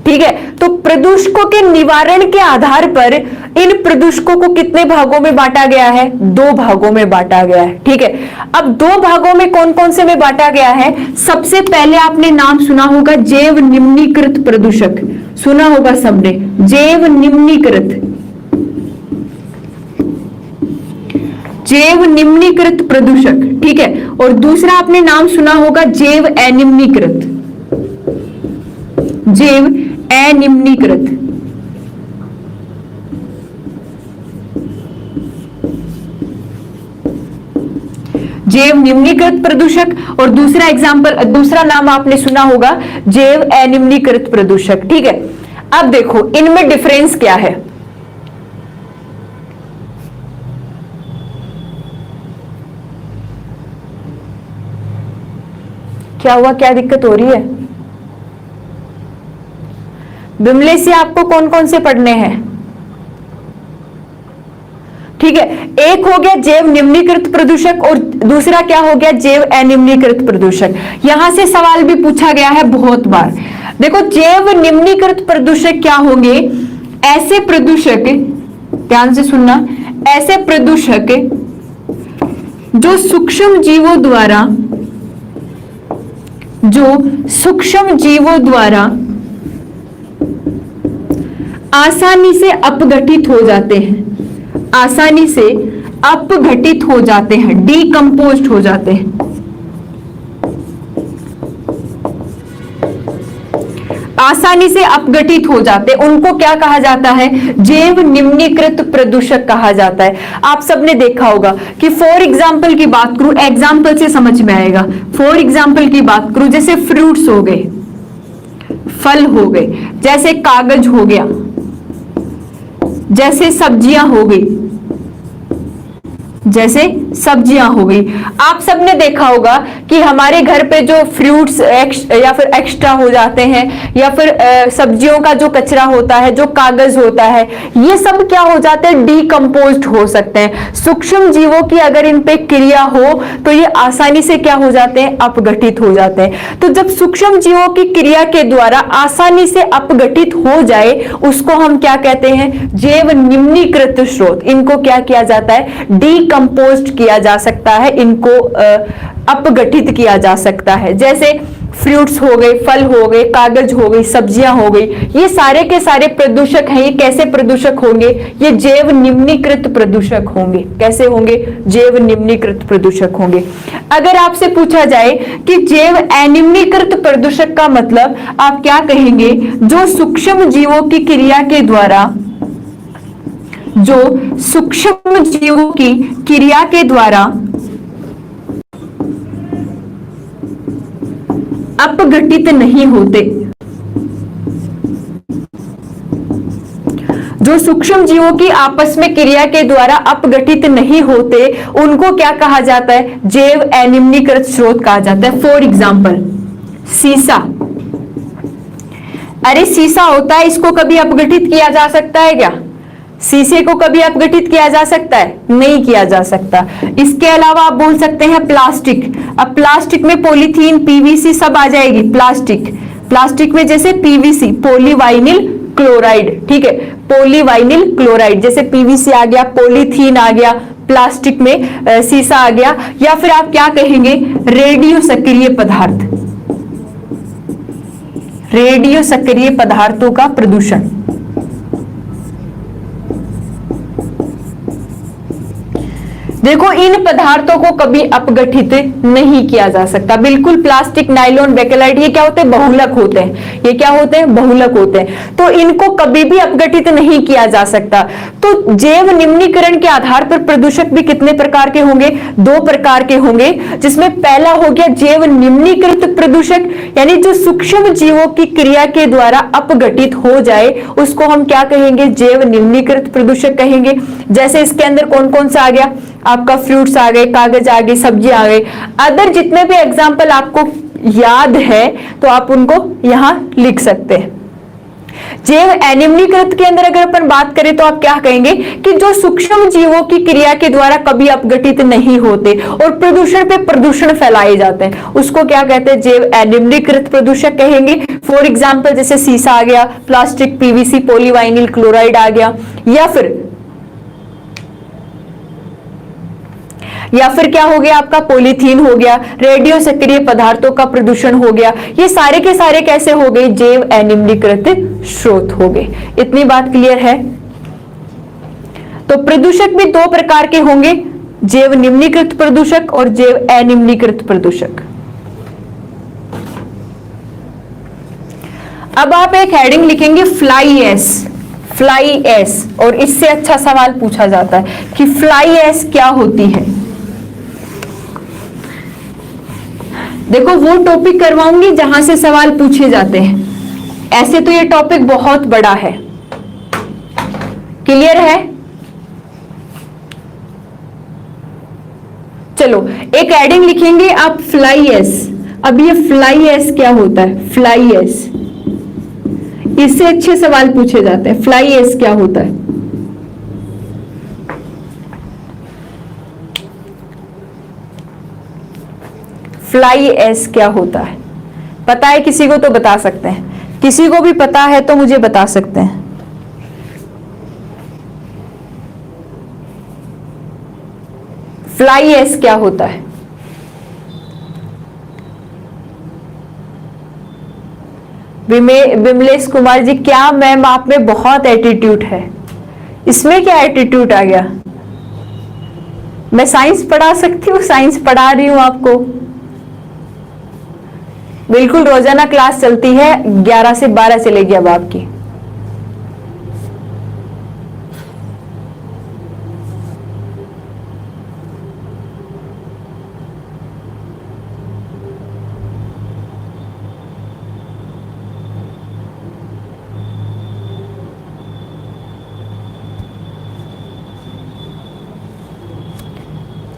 ठीक है, तो प्रदूषकों के निवारण के आधार पर इन प्रदूषकों को कितने भागों में बांटा गया है? 2 भागों में बांटा गया है। ठीक है, अब 2 भागों में कौन कौन से में बांटा गया है? सबसे पहले आपने नाम सुना होगा जैव निम्नीकृत प्रदूषक, सुना होगा सबने, जैव निम्नीकृत, जैव निम्नीकृत प्रदूषक। ठीक है, और दूसरा आपने नाम सुना होगा जैव अनिम्नीकृत, जैव अनिम्नीकृत। जैव निम्नीकृत प्रदूषक, और दूसरा एग्जाम्पल, दूसरा नाम आपने सुना होगा जैव अनिम्नीकृत प्रदूषक। ठीक है, अब देखो इनमें डिफरेंस क्या है। क्या हुआ, क्या दिक्कत हो रही है? बिमले से आपको कौन कौन से पढ़ने हैं? ठीक है, एक हो गया जैव निम्नीकृत प्रदूषक और दूसरा क्या हो गया, जैव अनिम्नीकृत प्रदूषक। यहां से सवाल भी पूछा गया है बहुत बार। देखो, जैव निम्नीकृत प्रदूषक क्या होंगे? ऐसे प्रदूषक, ध्यान से सुनना, ऐसे प्रदूषक जो सूक्ष्म जीवों द्वारा आसानी से अपघटित हो जाते हैं, आसानी से अपघटित हो जाते हैं, डीकंपोज्ड हो जाते हैं, आसानी से अपघटित हो जाते, उनको क्या कहा जाता है? जैव निम्नीकृत प्रदूषक कहा जाता है। आप सबने देखा होगा कि फॉर एग्जाम्पल की बात करूं, एग्जाम्पल से समझ में आएगा। फॉर एग्जाम्पल की बात करूं, जैसे फ्रूट्स हो गए, फल हो गए, जैसे कागज हो गया, जैसे सब्जियां हो गई, जैसे सब्जियां हो गई। आप सबने देखा होगा कि हमारे घर पे जो फ्रूट्स या फिर एक्स्ट्रा हो जाते हैं, या फिर सब्जियों का जो कचरा होता है, जो कागज होता है, ये सब क्या हो जाते हैं? डीकंपोज्ड हो सकते हैं। सूक्ष्म जीवों की अगर इन पे क्रिया हो तो ये आसानी से क्या हो जाते हैं? अपघटित हो जाते हैं। तो जब सूक्ष्म जीवों की क्रिया के द्वारा आसानी से अपघटित हो जाए, उसको हम क्या कहते हैं? जैव निम्नीकृत स्रोत। इनको क्या किया जाता है? डीकंपोज्ड किया जा सकता है, इनको अपघटित किया जा सकता है। जैसे फ्रूट्स हो गए, फल हो गए, कागज हो गई, सब्जियां हो गई, ये सारे के सारे प्रदूषक हैं। ये कैसे प्रदूषक होंगे? ये जैव निम्नीकृत प्रदूषक होंगे। कैसे होंगे? जैव निम्नीकृत प्रदूषक होंगे। अगर आपसे पूछा जाए कि जैव अनिम्नीकृत प्रदूषक का मतलब, आप क्या कहेंगे? जो सूक्ष्म जीवों की क्रिया के द्वारा, जो सूक्ष्म जीवों की क्रिया के द्वारा अपघटित नहीं होते, जो सूक्ष्म जीवों की आपस में क्रिया के द्वारा अपघटित नहीं होते, उनको क्या कहा जाता है? जैव अनिम्नीकृत स्रोत कहा जाता है। फॉर एग्जाम्पल सीसा। अरे सीसा होता है, इसको कभी अपघटित किया जा सकता है क्या? शीशे को कभी अपघटित किया जा सकता है? नहीं किया जा सकता। इसके अलावा आप बोल सकते हैं प्लास्टिक। अब प्लास्टिक में पॉलीथीन, पीवीसी सब आ जाएगी। प्लास्टिक में जैसे पीवीसी, पॉलीवाइनिल क्लोराइड, ठीक है, पॉलीवाइनिल क्लोराइड, जैसे पीवीसी आ गया, पॉलीथीन आ गया, प्लास्टिक में शीशा आ गया। या फिर आप क्या कहेंगे? रेडियो सक्रिय पदार्थ, रेडियो सक्रिय पदार्थों का प्रदूषण। देखो, इन पदार्थों को कभी अपघटित नहीं किया जा सकता। बिल्कुल प्लास्टिक, नायलॉन, बेकेलाइट, ये क्या होते हैं? बहुलक होते हैं। ये क्या होते हैं? बहुलक होते हैं। तो इनको कभी भी अपघटित नहीं किया जा सकता। तो जैव निम्नीकरण के आधार पर प्रदूषक भी कितने प्रकार के होंगे? 2 प्रकार के होंगे, जिसमें पहला हो गया जैव निम्नीकृत प्रदूषक, यानी जो सूक्ष्म जीवों की क्रिया के द्वारा अपघटित हो जाए, उसको हम क्या कहेंगे? जैव निम्नीकृत प्रदूषक कहेंगे। जैसे इसके अंदर कौन कौन सा आ गया? आपका फ्रूट्स आ गए, कागज आ गए, सब्जी आ गए। अदर जितने भी एग्जाम्पल आपको याद है तो आप उनको यहां लिख सकते हैं। जैव अनिम्नीकृत के अंदर अगर अपन बात करें तो आप क्या कहेंगे कि जो सूक्ष्म जीवों की क्रिया के द्वारा कभी अपघटित नहीं होते और प्रदूषण पे प्रदूषण फैलाए जाते हैं, उसको क्या कहते हैं? जैव अनिम्नीकृत प्रदूषक कहेंगे। फॉर एग्जाम्पल जैसे शीशा आ गया, प्लास्टिक, पीवीसी, पॉलीवाइनिल क्लोराइड आ गया, या फिर क्या हो गया? आपका पॉलीथीन हो गया, रेडियो सक्रिय पदार्थों का प्रदूषण हो गया। ये सारे के सारे कैसे हो गए? जैव अनिम्नीकृत स्रोत हो गए। इतनी बात क्लियर है? तो प्रदूषक भी 2 प्रकार के होंगे, जैव निम्नीकृत प्रदूषक और जैव अनिम्नीकृत प्रदूषक। अब आप एक हेडिंग लिखेंगे फ्लाई एश, फ्लाई एश, और इससे अच्छा सवाल पूछा जाता है कि फ्लाई एश क्या होती है। देखो, वो टॉपिक करवाऊंगी जहां से सवाल पूछे जाते हैं। ऐसे तो ये टॉपिक बहुत बड़ा है। क्लियर है? चलो, एक हेडिंग लिखेंगे आप फ्लाई एश। अब ये फ्लाई ऐश क्या होता है? फ्लाई ऐश, इससे अच्छे सवाल पूछे जाते हैं। फ्लाई ऐश क्या होता है? फ्लाई ऐश क्या होता है? पता है किसी को तो बता सकते हैं, किसी को भी पता है तो मुझे बता सकते हैं। फ्लाई ऐश क्या होता है? विमलेश कुमार जी, क्या मैम आप में बहुत एटीट्यूड है। इसमें क्या एटीट्यूड आ गया? मैं साइंस पढ़ा सकती हूँ, साइंस पढ़ा रही हूं आपको। बिल्कुल रोजाना क्लास चलती है, 11 से 12 चलेगी अब आपकी।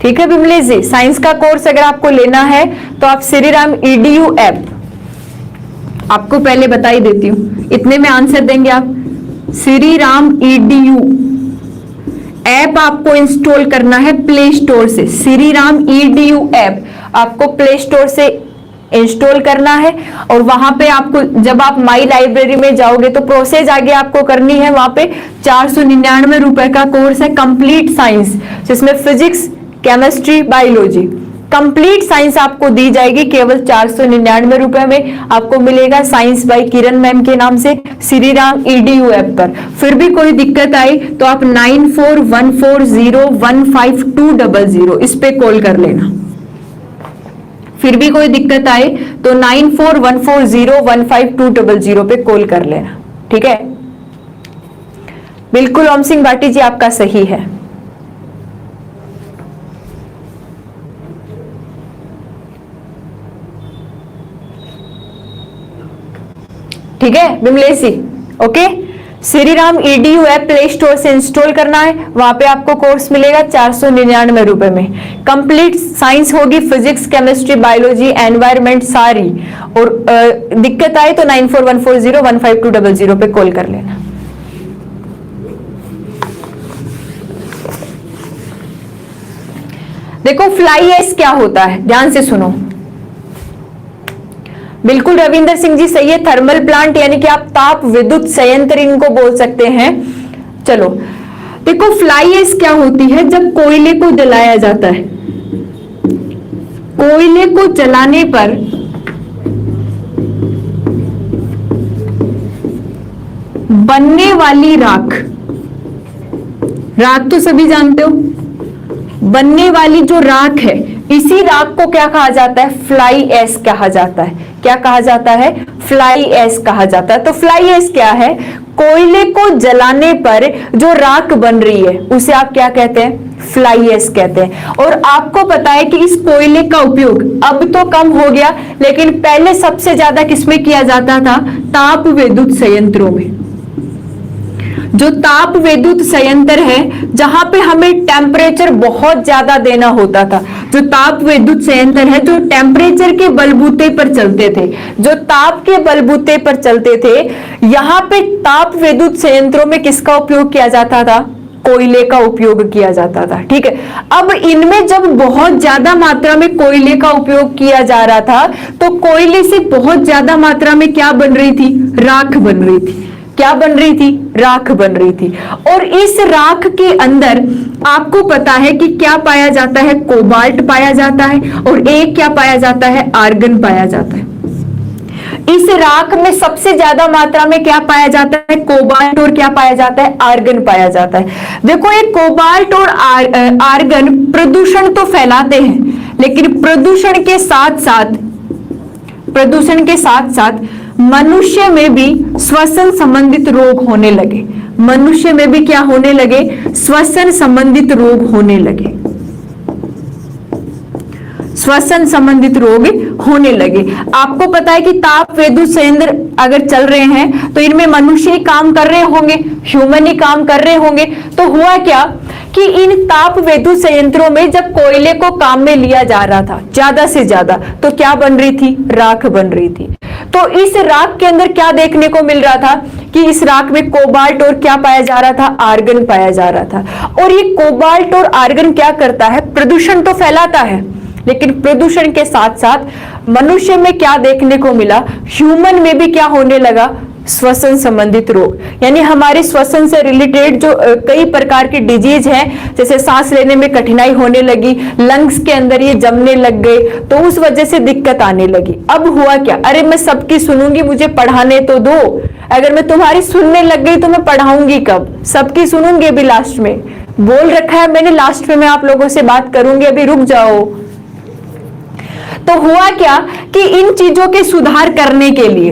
ठीक है विमलेश जी, साइंस का कोर्स अगर आपको लेना है तो आप श्रीराम EDU ऐप, आपको पहले बता ही देती हूं, इतने में आंसर देंगे आप। श्रीराम EDU ऐप आपको इंस्टॉल करना है प्ले स्टोर से। श्रीराम EDU ऐप आपको प्ले स्टोर से इंस्टॉल करना है, और वहां पे आपको जब आप माई लाइब्रेरी में जाओगे तो प्रोसेस आगे आपको करनी है। वहां पे 499 रुपए का कोर्स है कंप्लीट साइंस, जिसमें physics, chemistry, biology, complete science आपको दी जाएगी केवल 499 रुपए में। आपको मिलेगा साइंस बाय किरण मैम के नाम से श्रीराम EDU ऐप पर। फिर भी कोई दिक्कत आई तो आप 9414015200 इस पे कॉल कर लेना। फिर भी कोई दिक्कत आए तो 9414015200 पे कॉल कर लेना, ठीक है। बिल्कुल ओम सिंह भाटी जी आपका सही है। ठीक है Vimlesh ji, okay. Shriram EDU app play store से इंस्टॉल करना है, वहां पे आपको कोर्स मिलेगा 499 रुपए में। कंप्लीट साइंस होगी, फिजिक्स, केमिस्ट्री, बायोलॉजी, एनवायरमेंट सारी। और दिक्कत आए तो 9414015200 पे कॉल कर लेना। देखो फ्लाई ऐश क्या होता है, ध्यान से सुनो। बिल्कुल रविंदर सिंह जी सही है, थर्मल प्लांट यानी कि आप ताप विद्युत संयंत्र इनको बोल सकते हैं। चलो देखो फ्लाई ऐश क्या होती है, जब कोयले को जलाया जाता है, कोयले को जलाने पर बनने वाली राख, राख तो सभी जानते हो, बनने वाली जो राख है, इसी राख को क्या कहा जाता है? फ्लाई ऐश कहा जाता है। क्या कहा जाता है? फ्लाई ऐश कहा जाता है। तो फ्लाई ऐश क्या है? कोयले को जलाने पर जो राख बन रही है उसे आप क्या कहते हैं? फ्लाई ऐश कहते हैं। और आपको पता है कि इस कोयले का उपयोग अब तो कम हो गया, लेकिन पहले सबसे ज्यादा किसमें किया जाता था? ताप विद्युत संयंत्रों में। जो ताप विद्युत संयंत्र है, जहां पे हमें टेम्परेचर बहुत ज्यादा देना होता था, जो ताप विद्युत संयंत्र है जो टेम्परेचर के बलबूते पर चलते थे, जो ताप के बलबूते पर चलते थे, यहां पे ताप विद्युत संयंत्रों में किसका उपयोग किया जाता था? कोयले का उपयोग किया जाता था, ठीक है। अब इनमें जब बहुत ज्यादा मात्रा में कोयले का उपयोग किया जा रहा था, तो कोयले से बहुत ज्यादा मात्रा में क्या बन रही थी? राख बन रही थी। क्या बन रही थी? राख बन रही थी। और इस राख के अंदर आपको पता है कि क्या पाया जाता है? कोबाल्ट पाया जाता है, और एक क्या पाया जाता है? आर्गन पाया जाता है। इस राख में सबसे ज्यादा मात्रा में क्या पाया जाता है? कोबाल्ट, और क्या पाया जाता है? आर्गन पाया जाता है। देखो ये कोबाल्ट और आर्गन प्रदूषण तो फैलाते हैं, लेकिन प्रदूषण के साथ साथ मनुष्य में भी श्वसन संबंधित रोग होने लगे। मनुष्य में भी क्या होने लगे? श्वसन संबंधित रोग होने लगे। श्वसन संबंधित रोग होने लगे। आपको पता है कि ताप विद्युत संयंत्र अगर चल रहे हैं तो इनमें मनुष्य ही काम कर रहे होंगे, ह्यूमन ही काम कर रहे होंगे। तो हुआ क्या कि इन ताप विद्युत संयंत्रों में जब कोयले को काम में लिया जा रहा था ज्यादा से ज्यादा, तो क्या बन रही थी? राख बन रही थी। तो इस राख के अंदर क्या देखने को मिल रहा था कि इस राख में कोबाल्ट और क्या पाया जा रहा था? आर्गन पाया जा रहा था। और ये कोबाल्ट और आर्गन क्या करता है? प्रदूषण तो फैलाता है, लेकिन प्रदूषण के साथ साथ मनुष्य में क्या देखने को मिला? ह्यूमन में भी क्या होने लगा? श्वसन संबंधित रोग, यानी हमारे श्वसन से रिलेटेड जो कई प्रकार की डिजीज हैं, जैसे सांस लेने में कठिनाई होने लगी, लंग्स के अंदर ये जमने लग गए, तो उस वजह से दिक्कत आने लगी। अब हुआ क्या? अरे मैं सबकी सुनूंगी, मुझे पढ़ाने तो दो। अगर मैं तुम्हारी सुनने लग गई तो मैं पढ़ाऊंगी कब? सबकी सुनूंगी अभी लास्ट में, बोल रखा है मैंने लास्ट में मैं आप लोगों से बात करूंगी, अभी रुक जाओ। तो हुआ क्या कि इन चीजों के सुधार करने के लिए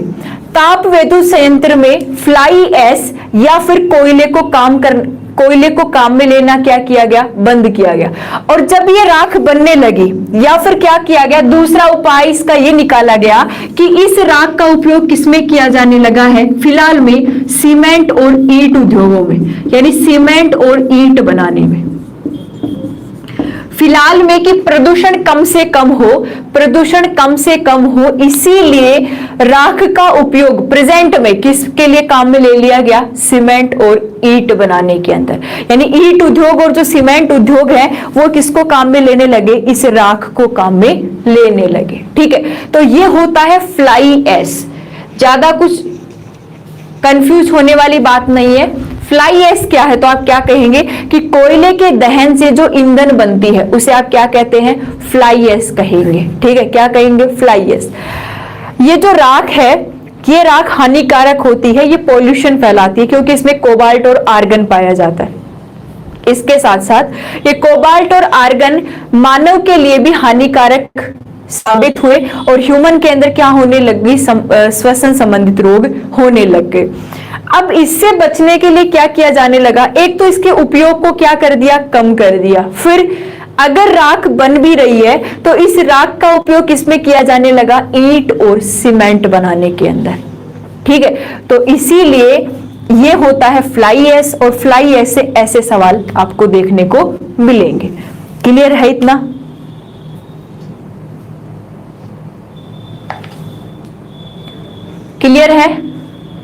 ताप विद्युत संयंत्र में फ्लाई ऐश या फिर कोयले को काम में लेना क्या किया गया? बंद किया गया। और जब ये राख बनने लगी या फिर क्या किया गया? दूसरा उपाय इसका ये निकाला गया कि इस राख का उपयोग किसमें किया जाने लगा है? फिलहाल में सीमेंट और ईंट उद्योगों में, यानी सीमेंट और ईंट बनाने में। फिलहाल में कि प्रदूषण कम से कम हो, इसीलिए राख का उपयोग प्रेजेंट में किसके लिए काम में ले लिया गया? सीमेंट और ईंट बनाने के अंदर। यानी ईंट उद्योग और जो सीमेंट उद्योग है वो किसको काम में लेने लगे? इस राख को काम में लेने लगे। ठीक है, तो ये होता है फ्लाई ऐश। ज्यादा कुछ कंफ्यूज होने वाली बात नहीं है। फ्लाई ऐश क्या है? तो आप क्या कहेंगे कि कोयले के दहन से जो ईंधन बनती है उसे आप क्या कहते हैं? फ्लाई ऐश कहेंगे। ठीक है, क्या कहेंगे? Fly ash. ये जो राख है, ये राख हानिकारक होती है, ये पॉल्यूशन फैलाती है क्योंकि इसमें कोबाल्ट और आर्गन पाया जाता है। इसके साथ साथ ये कोबाल्ट और आर्गन मानव के लिए भी हानिकारक साबित हुए और ह्यूमन के अंदर क्या होने लग गई? श्वसन संबंधित रोग होने लग गए। अब इससे बचने के लिए क्या किया जाने लगा? एक तो इसके उपयोग को क्या कर दिया? कम कर दिया। फिर अगर राख बन भी रही है तो इस राख का उपयोग किसमें किया जाने लगा? ईंट और सीमेंट बनाने के अंदर। ठीक है, तो इसीलिए ये होता है फ्लाई ऐश, और फ्लाई ऐश से ऐसे सवाल आपको देखने को मिलेंगे। क्लियर है इतना? क्लियर है?